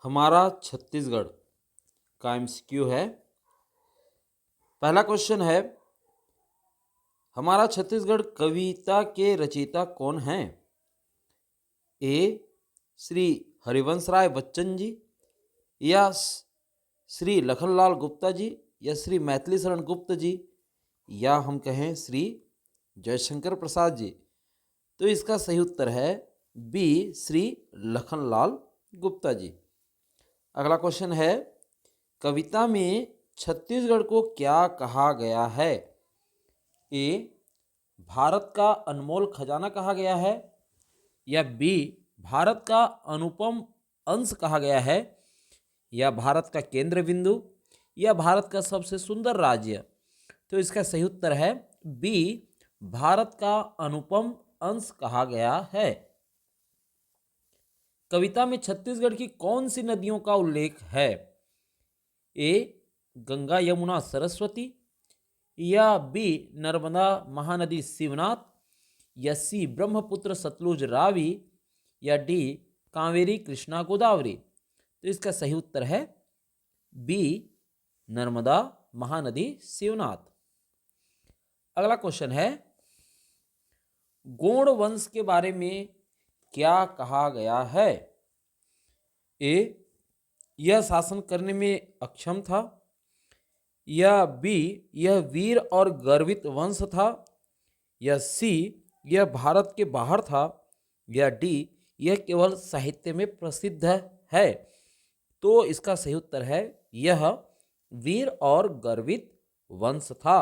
हमारा छत्तीसगढ़ का एमसीक्यू है। पहला क्वेश्चन है, हमारा छत्तीसगढ़ कविता के रचयिता कौन हैं? ए श्री हरिवंश राय बच्चन जी, या श्री लखनलाल गुप्ता जी, या श्री मैथिली शरण गुप्त जी, या हम कहें श्री जयशंकर प्रसाद जी। तो इसका सही उत्तर है बी श्री लखनलाल गुप्ता जी। अगला क्वेश्चन है, कविता में छत्तीसगढ़ को क्या कहा गया है? ए भारत का अनमोल खजाना कहा गया है, या बी भारत का अनुपम अंश कहा गया है, या भारत का केंद्र बिंदु, या भारत का सबसे सुंदर राज्य। तो इसका सही उत्तर है बी भारत का अनुपम अंश कहा गया है। कविता में छत्तीसगढ़ की कौन सी नदियों का उल्लेख है? ए गंगा यमुना सरस्वती, या बी नर्मदा महानदी शिवनाथ, या सी ब्रह्मपुत्र सतलुज रावी, या डी कावेरी कृष्णा गोदावरी। तो इसका सही उत्तर है बी नर्मदा महानदी शिवनाथ। अगला क्वेश्चन है, गोंड वंश के बारे में क्या कहा गया है? ए यह शासन करने में अक्षम था, या बी यह वीर और गर्वित वंश था, या सी यह भारत के बाहर था, या डी यह केवल साहित्य में प्रसिद्ध है। तो इसका सही उत्तर है यह वीर और गर्वित वंश था।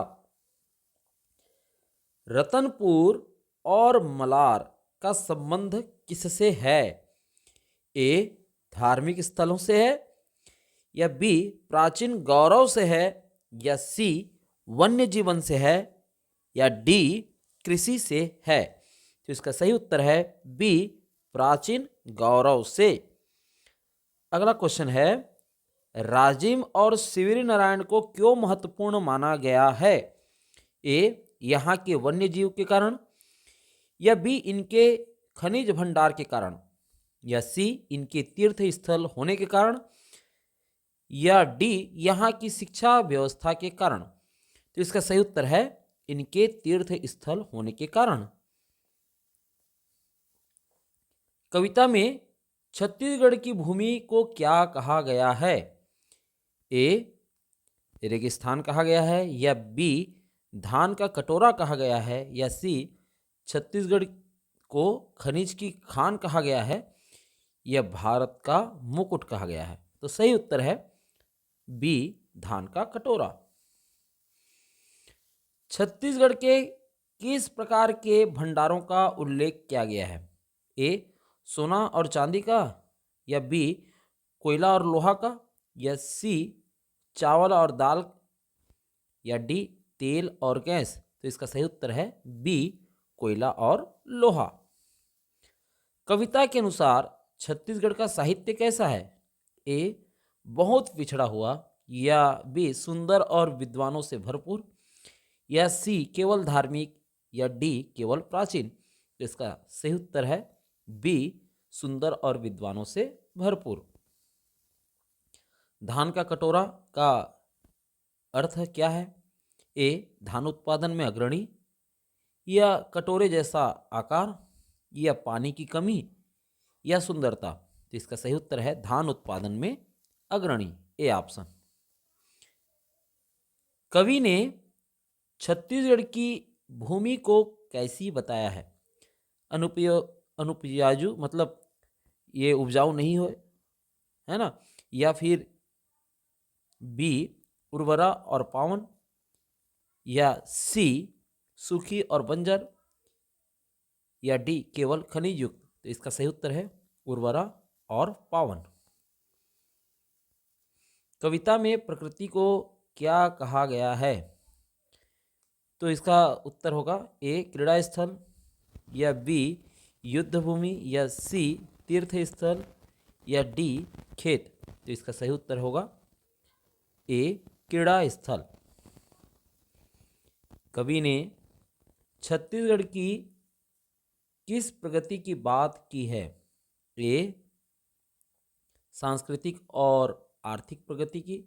रतनपुर और मलार का संबंध किससे है? ए धार्मिक स्थलों से है, या बी प्राचीन गौरव से है, या सी वन्य जीवन से है, या डी कृषि से है। तो इसका सही उत्तर है बी प्राचीन गौरव से। अगला क्वेश्चन है, राजिम और शिवरी नारायण को क्यों महत्वपूर्ण माना गया है? ए यहाँ के वन्य जीव के कारण, या बी इनके खनिज भंडार के कारण, या सी इनके तीर्थ स्थल होने के कारण, या डी यहाँ की शिक्षा व्यवस्था के कारण। तो इसका सही उत्तर है इनके तीर्थ स्थल होने के कारण। कविता में छत्तीसगढ़ की भूमि को क्या कहा गया है? ए रेगिस्तान कहा गया है, या बी धान का कटोरा कहा गया है, या सी छत्तीसगढ़ को खनिज की खान कहा गया है, या भारत का मुकुट कहा गया है। तो सही उत्तर है बी धान का कटोरा। छत्तीसगढ़ के किस प्रकार के भंडारों का उल्लेख किया गया है? ए सोना और चांदी का, या बी कोयला और लोहा का, या सी चावल और दाल, या डी तेल और गैस। तो इसका सही उत्तर है बी कोयला और लोहा। कविता के अनुसार छत्तीसगढ़ का साहित्य कैसा है? ए बहुत पिछड़ा हुआ, या बी सुंदर और विद्वानों से भरपूर, या सी केवल धार्मिक, या डी केवल प्राचीन। तो इसका सही उत्तर है बी सुंदर और विद्वानों से भरपूर। धान का कटोरा का अर्थ क्या है? ए धान उत्पादन में अग्रणी, या कटोरे जैसा आकार, या पानी की कमी, या सुंदरता। तो इसका सही उत्तर है धान उत्पादन में अग्रणी, ए ऑप्शन। कवि ने छत्तीसगढ़ की भूमि को कैसी बताया है? अनुपजाऊ मतलब ये उपजाऊ नहीं हो, है ना, या फिर बी उर्वरा और पावन, या सी सूखी और बंजर, या डी केवल खनिज युक्त। तो इसका सही उत्तर है उर्वरा और पावन। कविता में प्रकृति को क्या कहा गया है? तो इसका उत्तर होगा ए क्रीड़ा स्थल, या बी युद्ध भूमि, या सी तीर्थ स्थल, या डी खेत। तो इसका सही उत्तर होगा ए क्रीड़ा स्थल। कवि ने छत्तीसगढ़ की किस प्रगति की बात की है? ए सांस्कृतिक और आर्थिक प्रगति की,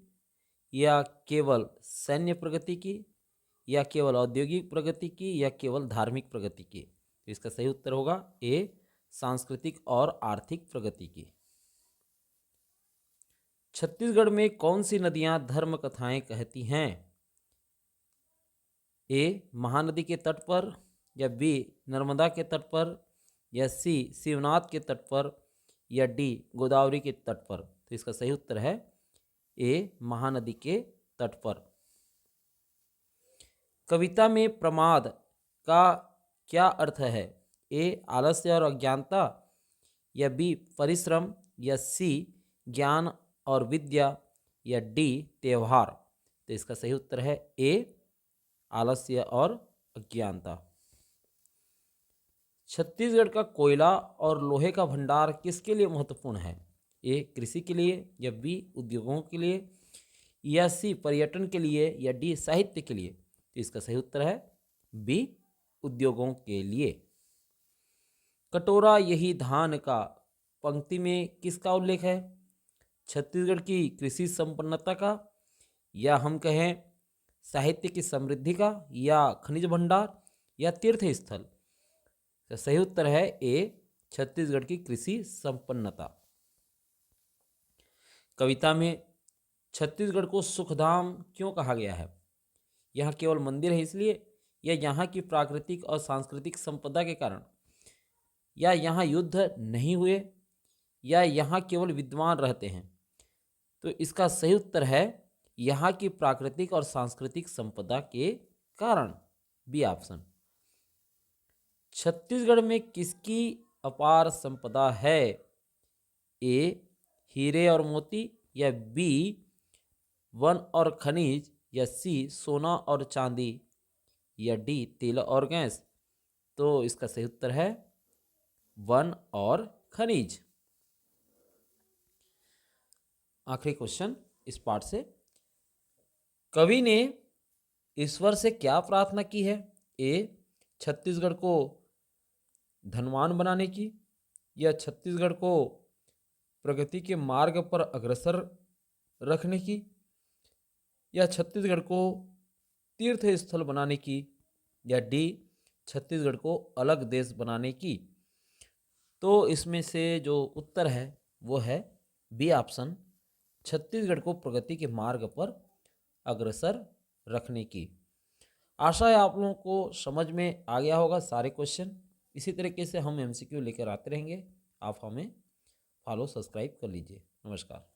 या केवल सैन्य प्रगति की, या केवल औद्योगिक प्रगति की, या केवल धार्मिक प्रगति की? तो इसका सही उत्तर होगा ए, सांस्कृतिक और आर्थिक प्रगति की। छत्तीसगढ़ में कौन सी नदियां धर्म कथाएं कहती हैं? ए, महानदी के तट पर, या बी, नर्मदा के तट पर, या सी, शिवनाथ के तट पर, या डी, गोदावरी के तट पर? तो इसका सही उत्तर है ए, महानदी के तट पर। कविता में प्रमाद का क्या अर्थ है? ए, आलस्य और अज्ञानता, या बी, परिश्रम, या सी, ज्ञान और विद्या, या डी, त्योहार? तो इसका सही उत्तर है ए, आलस्य और अज्ञानता। छत्तीसगढ़ का कोयला और लोहे का भंडार किसके लिए महत्वपूर्ण है? ए, कृषि के लिए, या बी, उद्योगों के लिए, या सी, पर्यटन के लिए, या डी, साहित्य के लिए? तो इसका सही उत्तर है बी, उद्योगों के लिए। कटोरा यही धान का पंक्ति में किसका उल्लेख है? छत्तीसगढ़ की कृषि संपन्नता का, या हम कहें साहित्य की समृद्धि का, या खनिज भंडार, या तीर्थ स्थल? तो सही उत्तर है ए, छत्तीसगढ़ की कृषि संपन्नता। कविता में छत्तीसगढ़ को सुखधाम क्यों कहा गया है? यहाँ केवल मंदिर है इसलिए, या यहाँ की प्राकृतिक और सांस्कृतिक संपदा के कारण, या यहाँ युद्ध नहीं हुए, या यहाँ केवल विद्वान रहते हैं? तो इसका सही उत्तर है यहाँ की प्राकृतिक और सांस्कृतिक संपदा के कारण, बी ऑप्शन। छत्तीसगढ़ में किसकी अपार संपदा है? ए, हीरे और मोती, या बी, वन और खनिज, या सी, सोना और चांदी, या डी, तेल और गैस? तो इसका सही उत्तर है वन और खनिज। आखिरी क्वेश्चन इस पार्ट से, कवि ने ईश्वर से क्या प्रार्थना की है? ए, छत्तीसगढ़ को धनवान बनाने की, या छत्तीसगढ़ को प्रगति के मार्ग पर अग्रसर रखने की, या छत्तीसगढ़ को तीर्थ स्थल बनाने की, या डी, छत्तीसगढ़ को अलग देश बनाने की? तो इसमें से जो उत्तर है वो है बी ऑप्शन, छत्तीसगढ़ को प्रगति के मार्ग पर अग्रसर रखने की। आशा है आप लोगों को समझ में आ गया होगा सारे क्वेश्चन। इसी तरीके से हम एमसीक्यू लेकर आते रहेंगे। आप हमें फॉलो सब्सक्राइब कर लीजिए। नमस्कार।